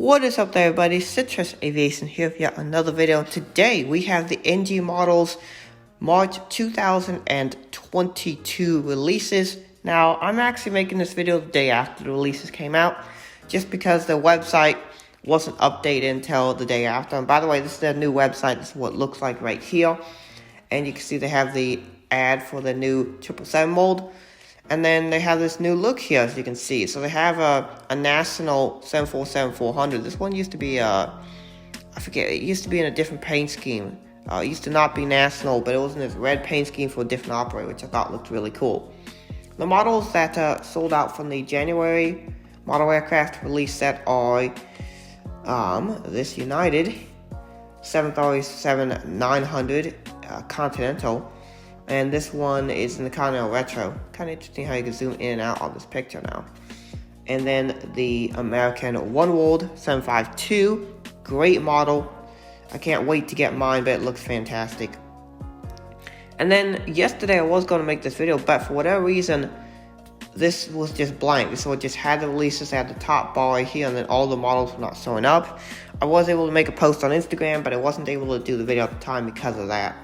What is up there, everybody? Citrus Aviation here with yet another video. Today we have the NG models March 2022 releases. Now I'm actually making this video the day after the releases came out, just because the website wasn't updated until the day after. And by the way, this is their new website. This is what it looks like right here, and you can see they have the ad for the new 777 mold. And then they have this new look here, as you can see. So they have a National 747-400. This one used to be, I forget, it used to be in a different paint scheme. It used to not be National, but it was in this red paint scheme for a different operator, which I thought looked really cool. The models that sold out from the January model aircraft release set are this United 737-900 Continental. And this one is in the Continental Retro. Kind of interesting how you can zoom in and out on this picture now. And then the American One World 752. Great model. I can't wait to get mine, but it looks fantastic. And then yesterday I was going to make this video, but for whatever reason, this was just blank. So it just had the releases at the top bar right here, and then all the models were not showing up. I was able to make a post on Instagram, but I wasn't able to do the video at the time because of that.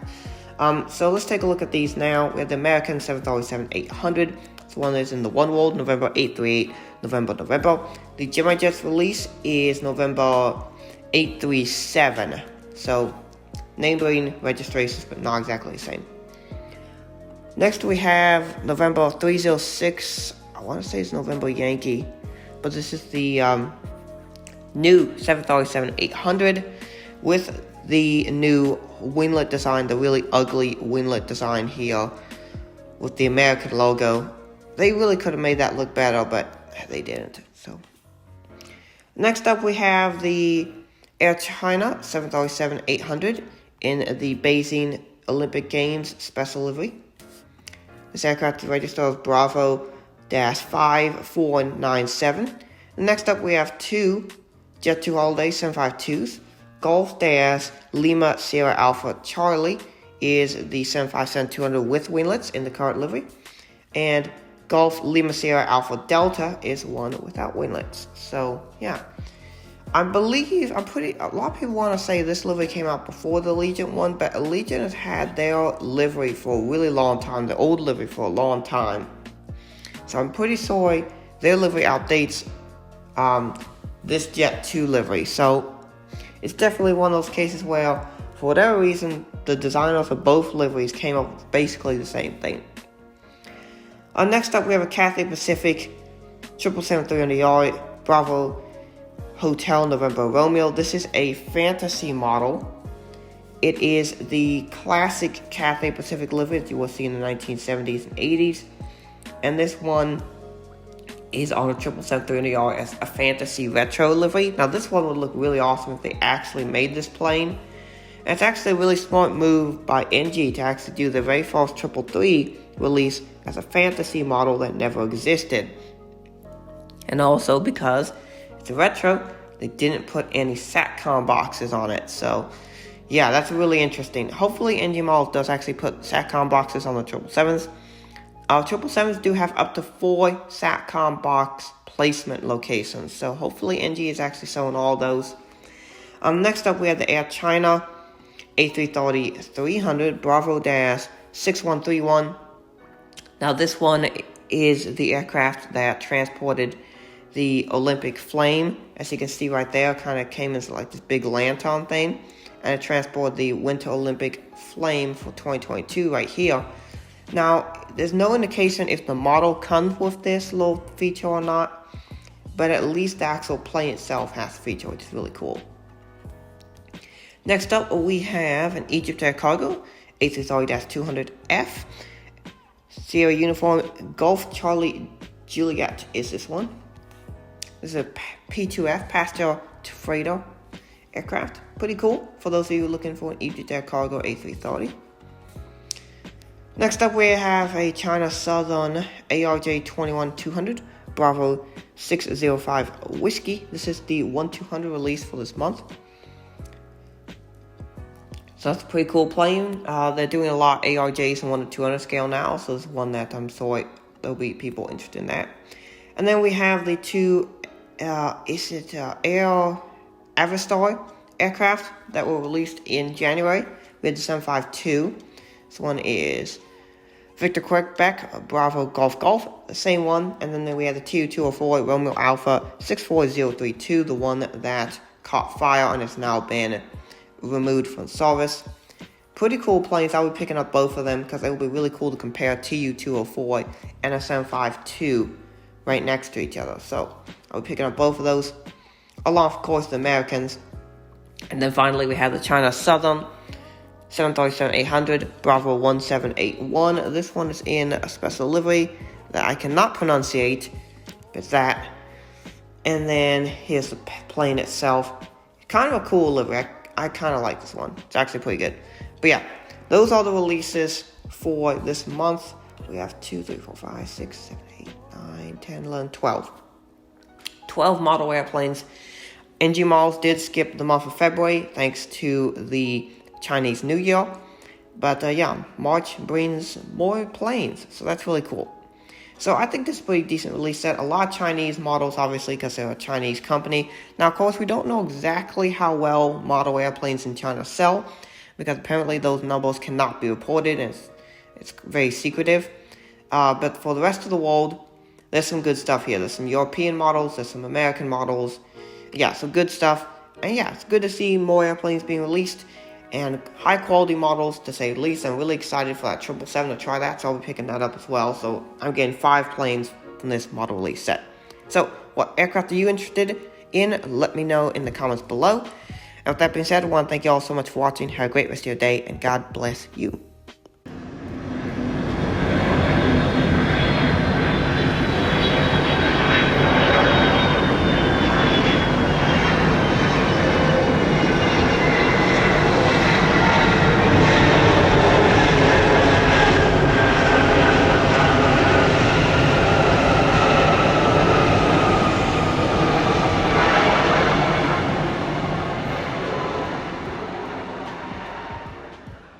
So let's take a look at these now. We have the American 737-800. This one is in the One World, November 838, November. The Gemini Jets release is November 837. So, name-brand registrations, but not exactly the same. Next we have November 306. I want to say it's November Yankee, but this is the new 737-800 with the new winglet design, the really ugly winglet design here with the American logo. They really could have made that look better, but they didn't. So next up we have the Air China 737-800 in the Beijing Olympic Games special livery. This aircraft is registered as Bravo-5497. Next up we have two Jet2 Holiday 752s. Golf Lima Sierra Alpha Charlie is the 757-200 with winglets in the current livery, and Golf Lima Sierra Alpha Delta is one without winglets. So yeah, a lot of people want to say this livery came out before the Allegiant one, but Allegiant has had their livery for a really long time, the old livery for a long time. So I'm pretty sure their livery outdates this Jet 2 livery. So it's definitely one of those cases where, for whatever reason, the designers of both liveries came up with basically the same thing. Next up, we have a Cathay Pacific 777-300 Bravo Hotel November Romeo. This is a fantasy model. It is the classic Cathay Pacific livery that you will see in the 1970s and 80s. And this one is on a 777-300 as a fantasy retro livery. Now this one would look really awesome if they actually made this plane. And it's actually a really smart move by NG to actually do the very first 333 release as a fantasy model that never existed. And also because it's a retro, they didn't put any SATCOM boxes on it. So yeah, that's really interesting. Hopefully NG models does actually put SATCOM boxes on the 777s. 777s do have up to 4 SATCOM box placement locations, so hopefully NG is actually showing all those. Next up, we have the Air China A330-300 Bravo-6131. Now, this one is the aircraft that transported the Olympic flame. As you can see right there, kind of came as like this big lantern thing, and it transported the Winter Olympic flame for 2022 right here. Now, there's no indication if the model comes with this little feature or not, but at least the actual plane itself has the feature, which is really cool. Next up, we have an Egypt Air Cargo A330-200F Sierra Uniform Golf Charlie Juliet is this one. This is a P2F, passenger to freighter aircraft. Pretty cool for those of you looking for an Egypt Air Cargo A330. Next up, we have a China Southern ARJ-21-200 Bravo 605 Whiskey. This is the 1-200 release for this month. So that's a pretty cool plane. They're doing a lot of ARJs in 1-200 scale now, so it's one that I'm sure there'll be people interested in that. And then we have the two, is it Air Everstar aircraft that were released in January. We had the 752. This one is Victor Quebec, Bravo Golf Golf, the same one. And then we had the Tu-204 Romeo Alpha 64032, the one that caught fire and has now been removed from service. Pretty cool planes. I'll be picking up both of them because it will be really cool to compare Tu-204 and a 752 right next to each other. So I'll be picking up both of those, along of course the Americans. And then finally we have the China Southern 737-800 Bravo 1781. This one is in a special livery that I cannot pronunciate. It's that. And then here's the plane itself. Kind of a cool livery. I kind of like this one. It's actually pretty good. But yeah, those are the releases for this month. We have 2, 3, 4, 5, 6, 7, 8, 9, 10, 11, 12. 12 model airplanes. NG models did skip the month of February thanks to the Chinese New Year. But yeah, March brings more planes, so that's really cool. So I think this is a pretty decent release set. A lot of Chinese models, obviously, because they're a Chinese company. Now, of course, we don't know exactly how well model airplanes in China sell, because apparently those numbers cannot be reported, and it's very secretive. But for the rest of the world, there's some good stuff here. There's some European models, there's some American models. Yeah, so good stuff. And yeah, it's good to see more airplanes being released, and high quality models to say the least. I'm really excited for that 777 to try that, so I'll be picking that up as well. So I'm getting 5 planes from this model release set. So what aircraft are you interested in? Let me know in the comments below. And with that being said, I want to thank you all so much for watching. Have a great rest of your day, and God bless you.